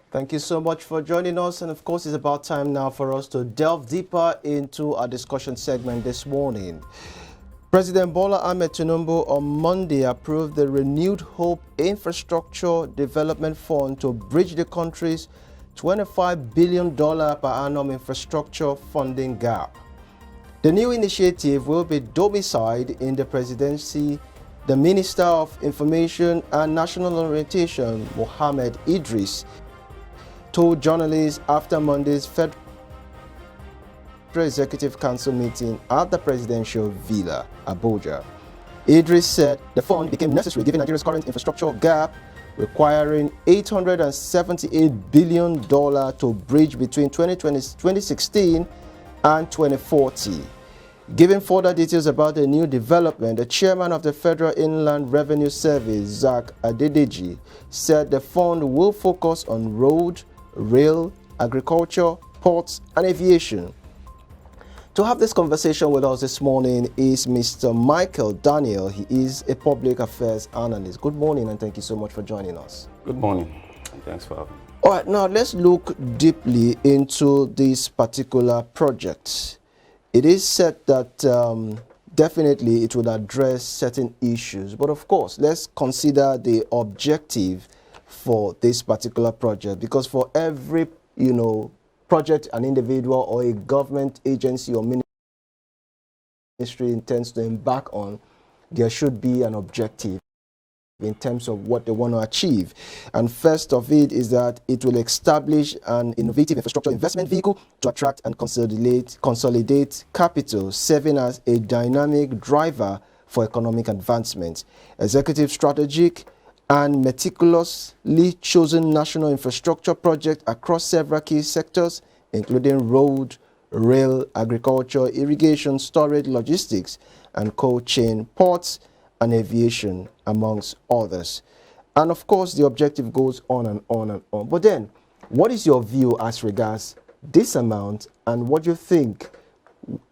Thank you so much for joining us. And of course, it's about time now for us to delve deeper into our discussion segment this morning. President Bola Tinubu on Monday approved the Renewed Hope Infrastructure Development Fund to bridge the country's $25 billion per annum infrastructure funding gap. The new initiative will be domiciled in the presidency. The Minister of Information and National Orientation, Mohammed Idris, told journalists after Monday's Federal Executive Council meeting at the Presidential Villa, Abuja. Idris said the fund became necessary given Nigeria's current infrastructure gap, requiring $878 billion to bridge between 2016 and 2040. Giving further details about the new development, the chairman of the Federal Inland Revenue Service, Zach Adedeji, said the fund will focus on road, rail, agriculture, ports, and aviation. To have this conversation with us this morning is Mr. Michael Daniel. He is a public affairs analyst. Good morning, and thank you so much for joining us. Good morning, and thanks for having me. All right, now let's look deeply into this particular project. It is said that definitely it would address certain issues, but of course, let's consider the objective for this particular project, because for every, project an individual or a government agency or ministry intends to embark on, there should be an objective in terms of what they want to achieve. And first of it is that it will establish an innovative infrastructure investment vehicle to attract and consolidate capital, serving as a dynamic driver for economic advancement. Executive strategic and meticulously chosen national infrastructure projects across several key sectors, including road, rail, agriculture, irrigation, storage, logistics, and cold chain, ports, and aviation, amongst others. And of course, the objective goes on and on and on. But then, what is your view as regards this amount, and what do you think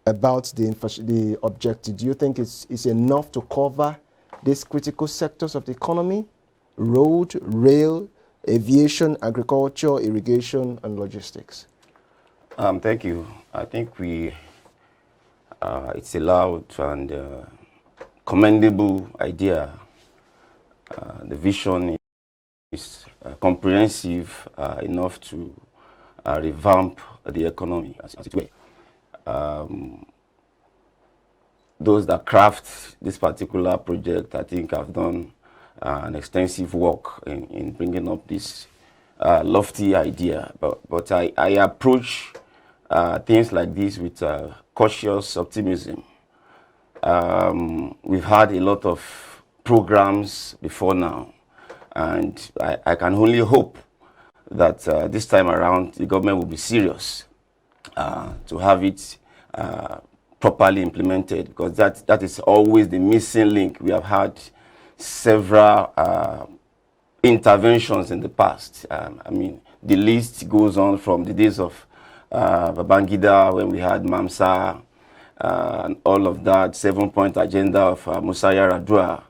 about the objective? Do you think it's enough to cover these critical sectors of the economy? Road, rail, aviation, agriculture, irrigation, and logistics? Thank you. I think it's a loud and commendable idea. The vision is comprehensive enough to revamp the economy, as it were. Those that craft this particular project, I think, have done an extensive work in bringing up this lofty idea. But I approach things like this with cautious optimism. We've had a lot of programs before now, and I can only hope that this time around the government will be serious to have it properly implemented, because that is always the missing link. We have had several interventions in the past. I mean, the list goes on from the days of Babangida, when we had MAMSA, and all of that, 7-point agenda of Musa Yar'Adua,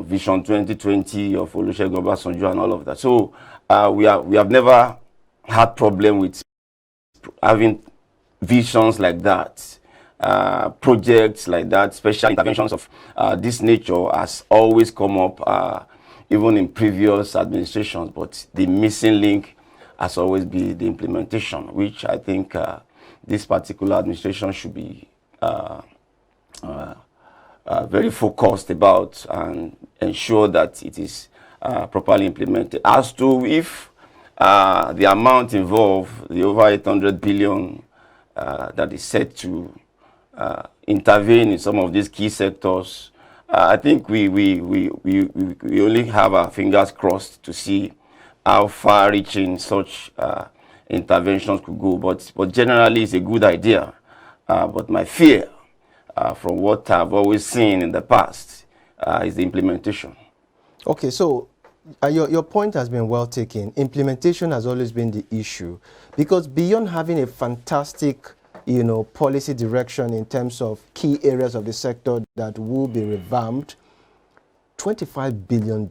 Vision 2020 of Olusegun Obasanjo, and all of that. So we have never had problem with having visions like that, projects like that. Special interventions of this nature has always come up, even in previous administrations, but the missing link has always been the implementation, which I think this particular administration should be very focused about and ensure that it is properly implemented. As to if the amount involved, the over 800 billion that is set to intervene in some of these key sectors, I think we only have our fingers crossed to see how far-reaching such interventions could go. But generally, it's a good idea. But my fear, from what I've always seen in the past, is the implementation. Okay, so your point has been well taken. Implementation has always been the issue, because beyond having a fantastic, policy direction in terms of key areas of the sector that will be revamped, $25 billion,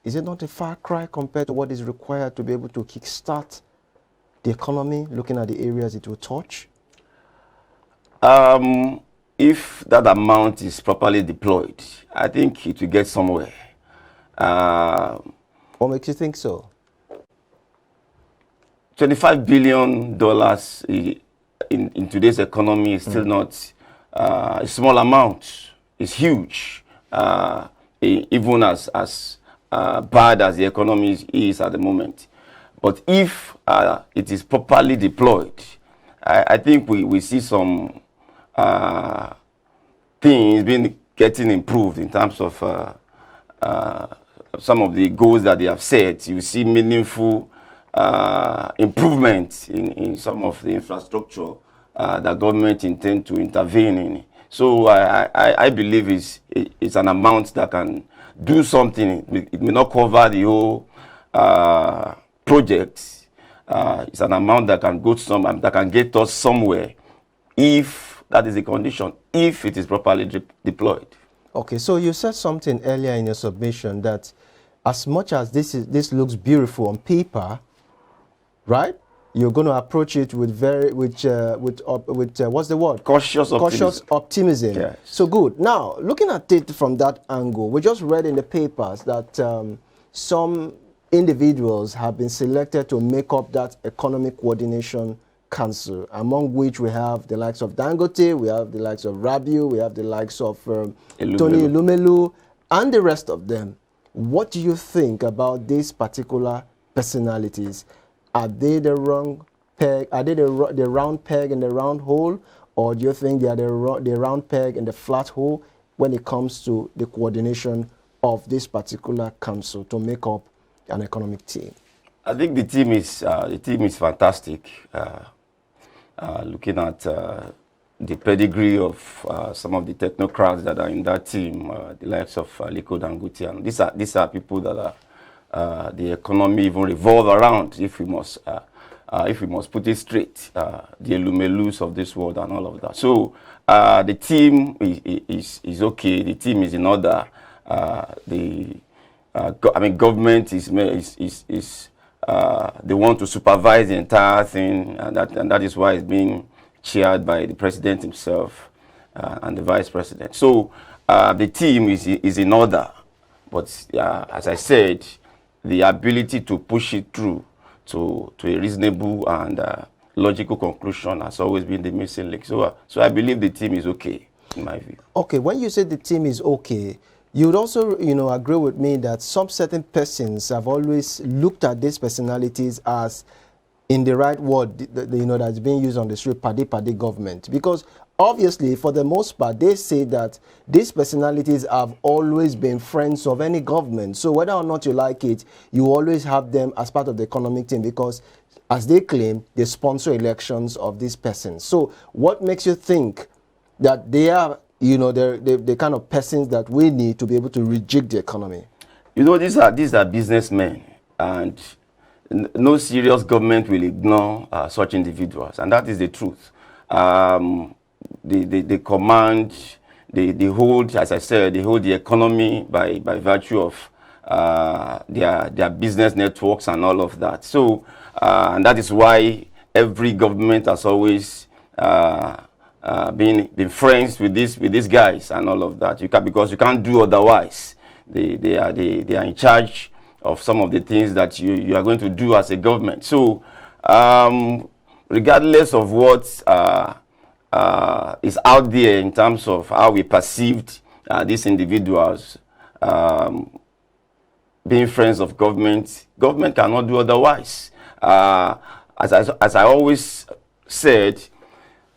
is it not a far cry compared to what is required to be able to kickstart the economy, looking at the areas it will touch? If that amount is properly deployed, I think it will get somewhere. What makes you think so? $25 billion in today's economy is still not a small amount. It's huge, even as bad as the economy is at the moment. But if it is properly deployed, I think we see some things getting improved in terms of some of the goals that they have set. You see meaningful improvement in some of the infrastructure that government intend to intervene in. So I believe it's an amount that can do something. It may not cover the whole project. It's an amount that can go that can get us somewhere, if that is the condition, if it is properly deployed. Okay, so you said something earlier in your submission that as much as this looks beautiful on paper, right? You're going to approach it with what's the word? Cautious optimism. Yes. So good. Now, looking at it from that angle, we just read in the papers that some individuals have been selected to make up that Economic Coordination Council, among which we have the likes of Dangote, we have the likes of Rabiu, we have the likes of Tony Elumelu, and the rest of them. What do you think about these particular personalities? Are they the wrong peg? Are they the round peg in the round hole, or do you think they are the round peg in the flat hole when it comes to the coordination of this particular council to make up an economic team? I think the team is fantastic. Looking at the pedigree of some of the technocrats that are in that team, the likes of Aliko Dangote, and these are people that are the economy even revolve around. If we must put it straight, the Elumelus of this world and all of that. So the team is okay. The team is in order. Government is they want to supervise the entire thing, and that is why it's being chaired by the president himself and the vice president. So the team is in order, but as I said, the ability to push it through to a reasonable and logical conclusion has always been the missing link. So I believe the team is okay, in my view. Okay, when you say the team is okay, you would also, agree with me that some certain persons have always looked at these personalities as, in the right word, that's being used on the street, paddy government. Because obviously, for the most part, they say that these personalities have always been friends of any government. So whether or not you like it, you always have them as part of the economic team because, as they claim, they sponsor elections of these persons. So what makes you think that they are, they're the kind of persons that we need to be able to rejig the economy? These are businessmen, and no serious government will ignore such individuals, and that is the truth. They command, they hold, as I said, they hold the economy by virtue of their business networks and all of that. So, and that is why every government has always been friends with these guys and all of that. Because you can't do otherwise. They are in charge of some of the things that you are going to do as a government. So, regardless of what is out there in terms of how we perceived these individuals being friends of government cannot do otherwise. As I always said,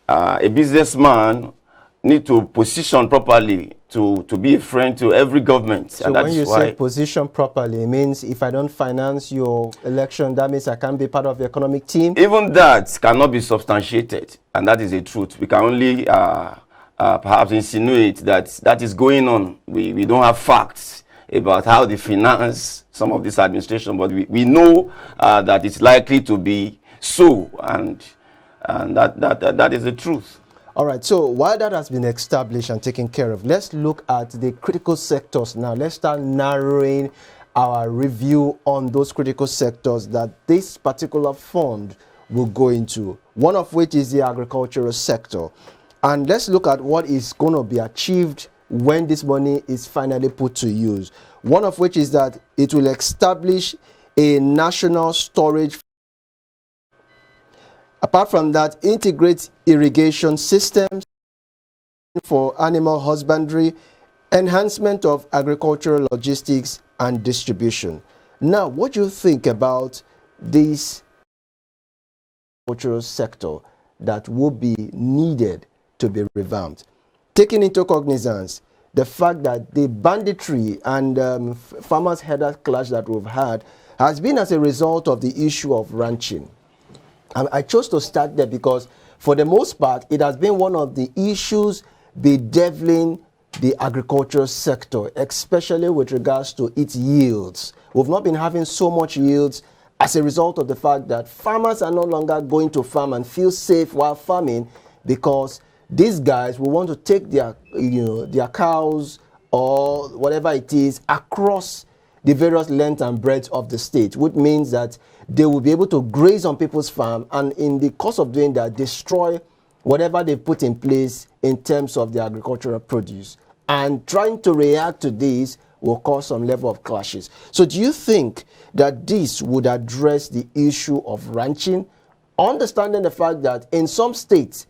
a businessman need to position properly to be a friend to every government. So and when you say position properly, it means if I don't finance your election, that means I can't be part of the economic team? Even that cannot be substantiated, and that is the truth. We can only perhaps insinuate that is going on. We don't have facts about how they finance some of this administration, but we know that it's likely to be so, and that is the truth. All right, so while that has been established and taken care of, let's look at the critical sectors now. Let's start narrowing our review on those critical sectors that this particular fund will go into, one of which is the agricultural sector. And let's look at what is going to be achieved when this money is finally put to use. One of which is that it will establish a national storage. Apart from that, integrate irrigation systems for animal husbandry, enhancement of agricultural logistics and distribution. Now, what do you think about this agricultural sector that will be needed to be revamped? Taking into cognizance the fact that the banditry and farmers' header clash that we've had has been as a result of the issue of ranching. I chose to start there because, for the most part, it has been one of the issues bedeviling the agricultural sector, especially with regards to its yields. We've not been having so much yields as a result of the fact that farmers are no longer going to farm and feel safe while farming, because these guys will want to take their, their cows or whatever it is across the various lengths and breadths of the state, which means that they will be able to graze on people's farm, and in the course of doing that, destroy whatever they put in place in terms of the agricultural produce. And trying to react to this will cause some level of clashes. So do you think that this would address the issue of ranching, understanding the fact that in some states,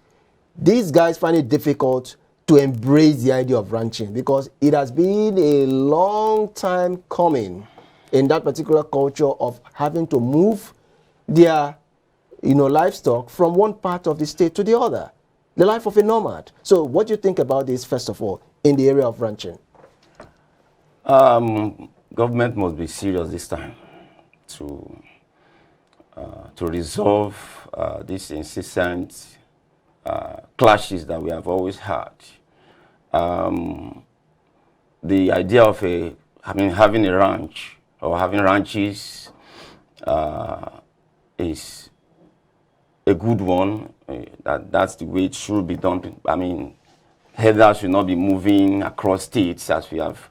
these guys find it difficult to embrace the idea of ranching because it has been a long time coming in that particular culture of having to move their livestock from one part of the state to the other, the life of a nomad. So what do you think about this, first of all, in the area of ranching? Government must be serious this time to resolve these incessant clashes that we have always had. The idea of having a ranch or having ranches is a good one. That's the way it should be done. I mean, headers should not be moving across states as we have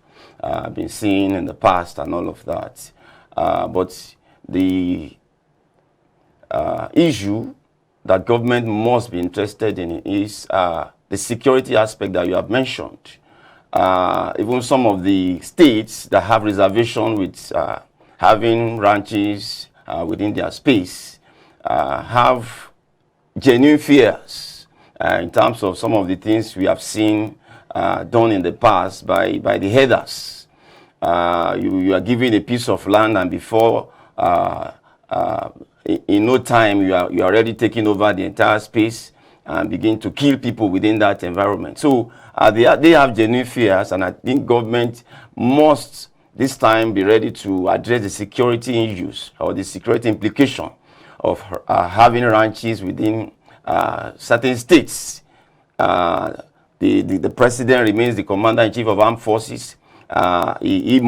been seeing in the past and all of that. But the issue that government must be interested in is the security aspect that you have mentioned. Even some of the states that have reservation with having ranches within their space have genuine fears in terms of some of the things we have seen done in the past by the headers. You are given a piece of land, and before in no time you are already taking over the entire space and begin to kill people within that environment. So they have genuine fears, and I think government must this time be ready to address the security issues or the security implication of having ranches within certain states. The president remains the commander-in-chief of armed forces. He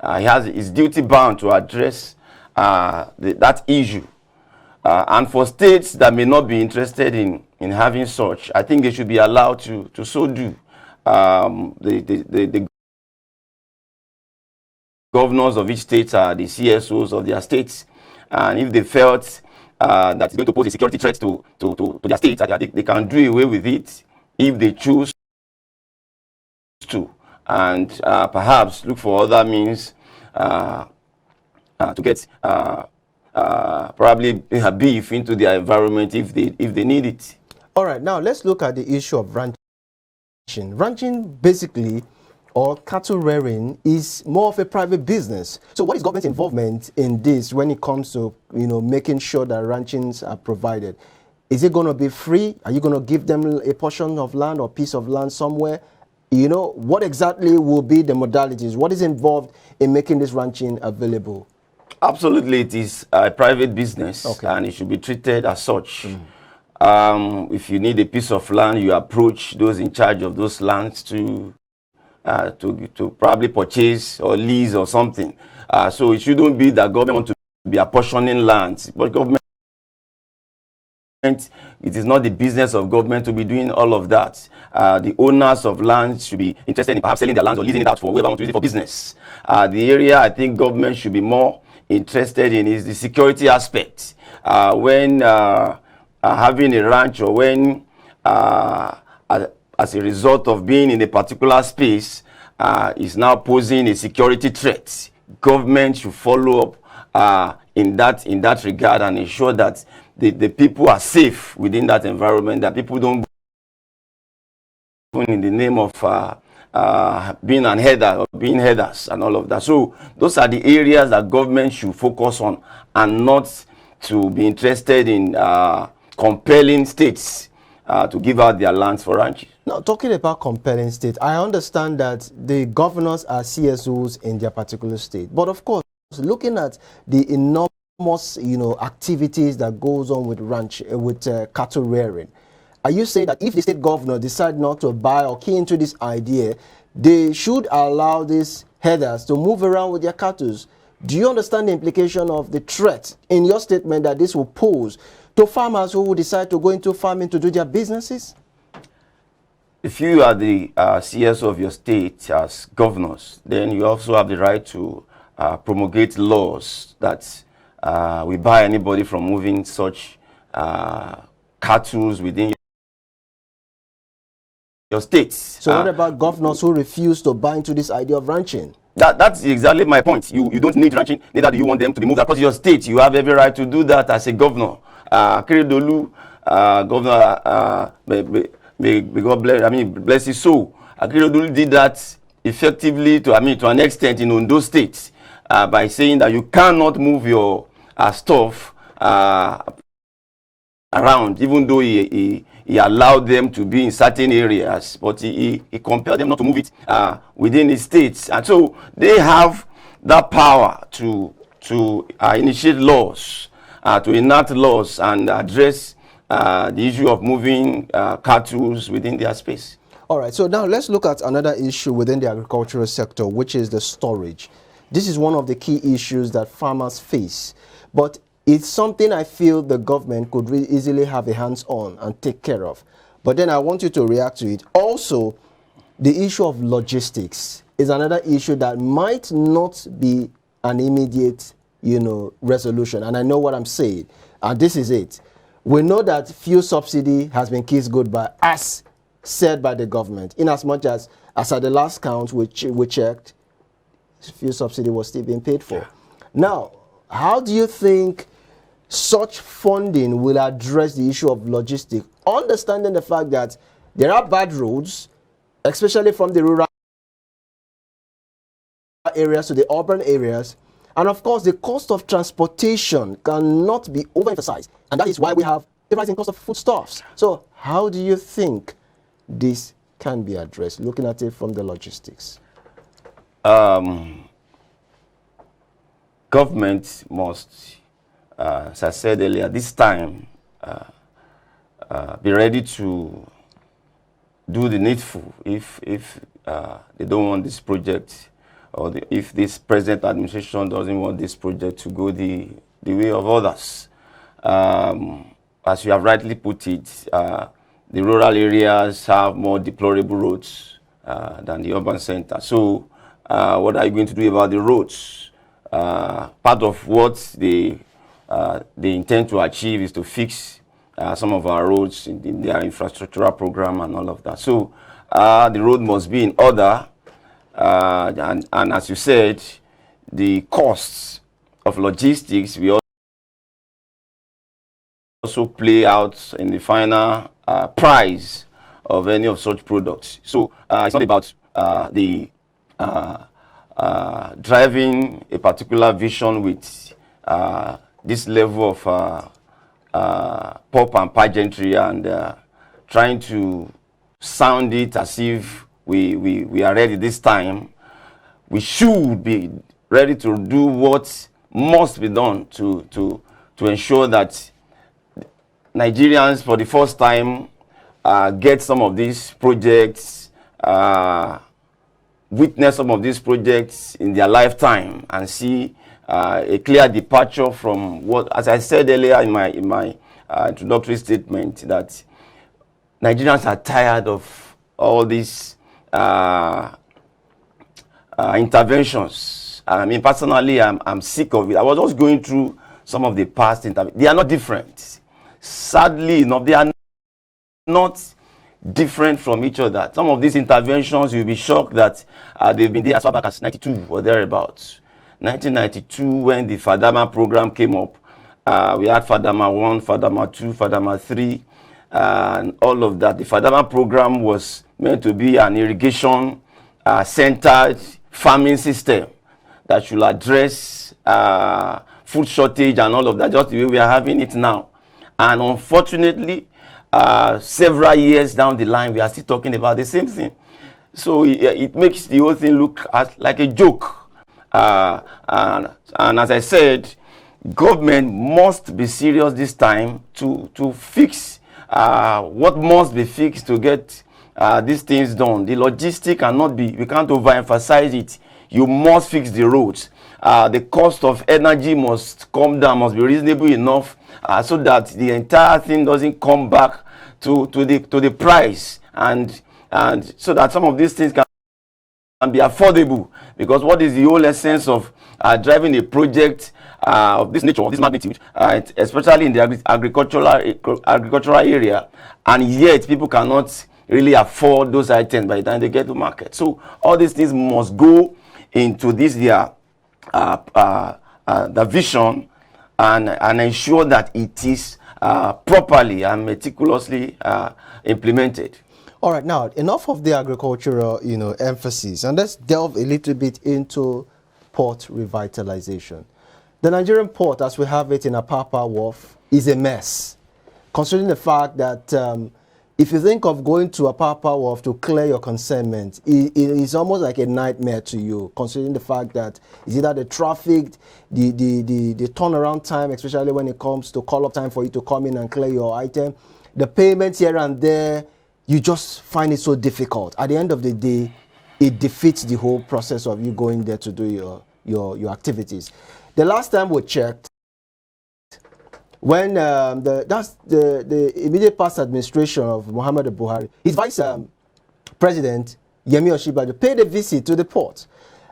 has his duty bound to address that issue. And for states that may not be interested in having such, I think they should be allowed to so do. The governors of each state are the CSOs of their states, and if they felt that it's going to pose a security threat to their state, they can do away with it if they choose to, and perhaps look for other means to get probably beef into their environment if they need it. All right, now let's look at the issue of ranching. Ranching basically, or cattle rearing, is more of a private business. So what is government's involvement in this when it comes to making sure that ranchings are provided? Is it going to be free? Are you going to give them a portion of land or piece of land somewhere? What exactly will be the modalities? What is involved in making this ranching available? Absolutely, it is a private business, okay, and it should be treated as such. If you need a piece of land, you approach those in charge of those lands to probably purchase or lease or something. So it shouldn't be that government want to be apportioning lands, but government It is not the business of government to be doing all of that. The owners of land should be interested in perhaps selling their lands or leasing it out for whoever wants to use it for business. The area I think government should be more interested in is the security aspect. When having a ranch, or when as a result of being in a particular space is now posing a security threat, government should follow up in that regard and ensure that the people are safe within that environment, that people don't in the name of being an header or being headers and all of that. So those are the areas that government should focus on, and not to be interested in compelling states to give out their lands for ranches. Now, talking about compelling state, I understand that the governors are CSOs in their particular state. But of course, looking at the enormous activities that goes on with cattle rearing, are you saying that if the state governor decide not to buy or key into this idea, they should allow these headers to move around with their cattle? Do you understand the implication of the threat in your statement that this will pose to farmers who will decide to go into farming to do their businesses? If you are the CSO of your state as governors, then you also have the right to promulgate laws that we bar anybody from moving such cattle within your states. So what about governors who refuse to buy into this idea of ranching? That's exactly my point. You don't need ranching, neither do you want them to be moved across your state. You have every right to do that as a governor. Akeredolu, governor, may God bless his soul. Akeredolu did that effectively to an extent in Ondo State by saying that you cannot move your stuff around, even though he allowed them to be in certain areas, but he compelled them not to move it within the states. And so they have that power to initiate laws, to enact laws and address the issue of moving cattle within their space. All right, so now let's look at another issue within the agricultural sector, which is the storage. This is one of the key issues that farmers face, but it's something I feel the government could really easily have a hands on and take care of. But then I want you to react to it. Also, the issue of logistics is another issue that might not be an immediate, resolution. And I know what I'm saying. And this is it. We know that fuel subsidy has been kissed goodbye, as said by the government. In as much as at the last count we checked, fuel subsidy was still being paid for. Now, how do you think such funding will address the issue of logistics, understanding the fact that there are bad roads, especially from the rural areas to the urban areas, and of course the cost of transportation cannot be overemphasized, and that is why we have the rising cost of foodstuffs. So how do you think this can be addressed, looking at it from the logistics? Government must, as I said earlier, this time be ready to do the needful if they don't want this project, or if this present administration doesn't want this project to go the way of others. As you have rightly put it, the rural areas have more deplorable roads than the urban center. So what are you going to do about the roads? Part of what they intend to achieve is to fix some of our roads in their infrastructural program and all of that. So the road must be in order, and as you said, the costs of logistics will also play out in the final price of any of such products. So it's not about driving a particular vision with this level of pop and pageantry and trying to sound it as if we are ready this time. We should be ready to do what must be done to ensure that Nigerians, for the first time, get some of these projects, witness some of these projects in their lifetime, and see a clear departure from what, as I said earlier in my introductory statement that Nigerians are tired of all these interventions. I mean, personally, I'm sick of it. I was just going through some of the past interventions. They are not different. Sadly enough, they are not different from each other. Some of these interventions, you'll be shocked that they've been there as far back as 92 or thereabouts. 1992, when the Fadama program came up, we had Fadama 1, Fadama 2, Fadama 3, and all of that. The Fadama program was meant to be an irrigation centered farming system that should address food shortage and all of that, just the way we are having it now. And unfortunately, several years down the line, we are still talking about the same thing. So it makes the whole thing look like a joke. And as I said, government must be serious this time to fix what must be fixed to get these things done. The logistic cannot be, we can't overemphasize it. You must fix the roads. The cost of energy must come down, must be reasonable enough so that the entire thing doesn't come back to the price, and so that some of these things can be affordable. Because what is the whole essence of driving a project of this nature, of this magnitude, especially in the agricultural area, and yet people cannot really afford those items by the time they get to market. So all these things must go into this the vision and ensure that it is properly and meticulously implemented. All right, now enough of the agricultural, emphasis, and let's delve a little bit into port revitalization. The Nigerian port, as we have it in Apapa Wharf, is a mess, considering the fact that if you think of going to Apapa Wharf to clear your consignment, it is almost like a nightmare to you, considering the fact that it's either the traffic, the turnaround time, especially when it comes to call-up time for you to come in and clear your item, the payments here and there. You just find it so difficult. At the end of the day, it defeats the whole process of you going there to do your activities. The last time we checked, when the immediate past administration of Muhammadu Buhari, his vice president, Yemi Osinbajo, paid a visit to the port.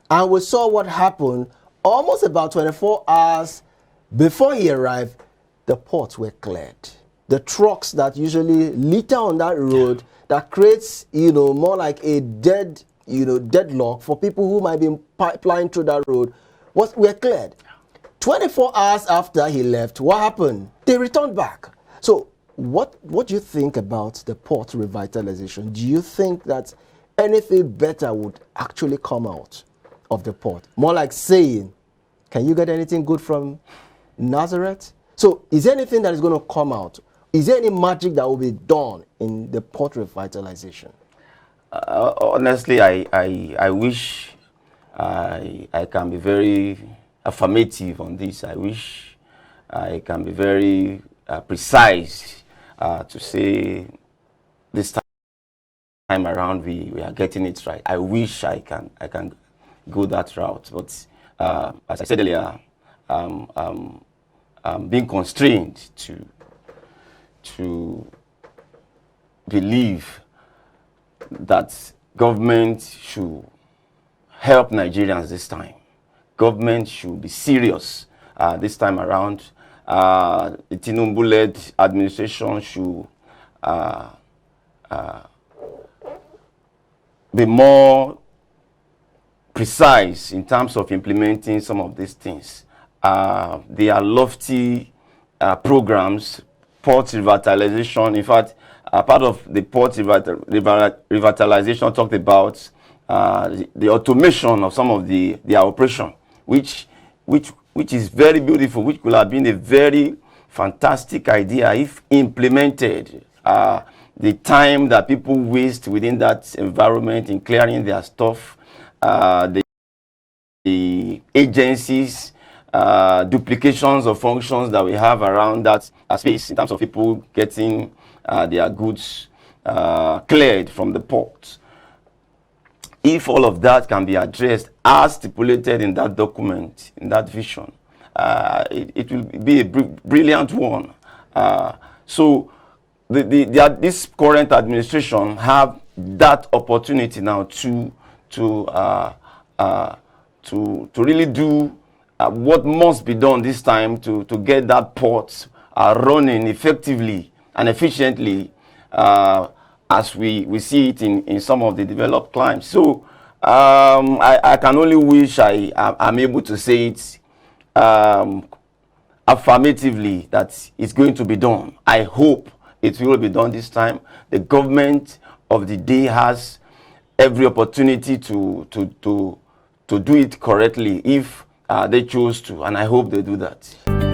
And we saw what happened almost about 24 hours before he arrived. The ports were cleared. The trucks that usually litter on that road, that creates, more like a deadlock for people who might be plying through that road, were cleared. 24 hours after he left, what happened? They returned back. So what do you think about the port revitalization? Do you think that anything better would actually come out of the port? More like saying, can you get anything good from Nazareth? So is there anything that is going to come out? Is there any magic that will be done in the port revitalization? Honestly, I wish I can be very affirmative on this. I wish I can be very precise to say this time around we are getting it right. I wish I can go that route, but as I said earlier, I'm being constrained to believe that government should help Nigerians this time. Government should be serious this time around. The Tinubu-led administration should be more precise in terms of implementing some of these things. They are lofty programs. Port revitalization, in fact, part of the port revitalization talked about the automation of some of their operation, which is very beautiful, which could have been a very fantastic idea if implemented. The time that people waste within that environment in clearing their stuff, the agencies, duplications of functions that we have around that space in terms of people getting their goods cleared from the port. If all of that can be addressed as stipulated in that document, in that vision, it will be a brilliant one. So this current administration have that opportunity now to really do what must be done this time to get that port running effectively and efficiently, as we see it in some of the developed climes. So I can only wish I'm able to say it affirmatively that it's going to be done. I hope it will be done this time. The government of the day has every opportunity to do it correctly if they choose to, and I hope they do that.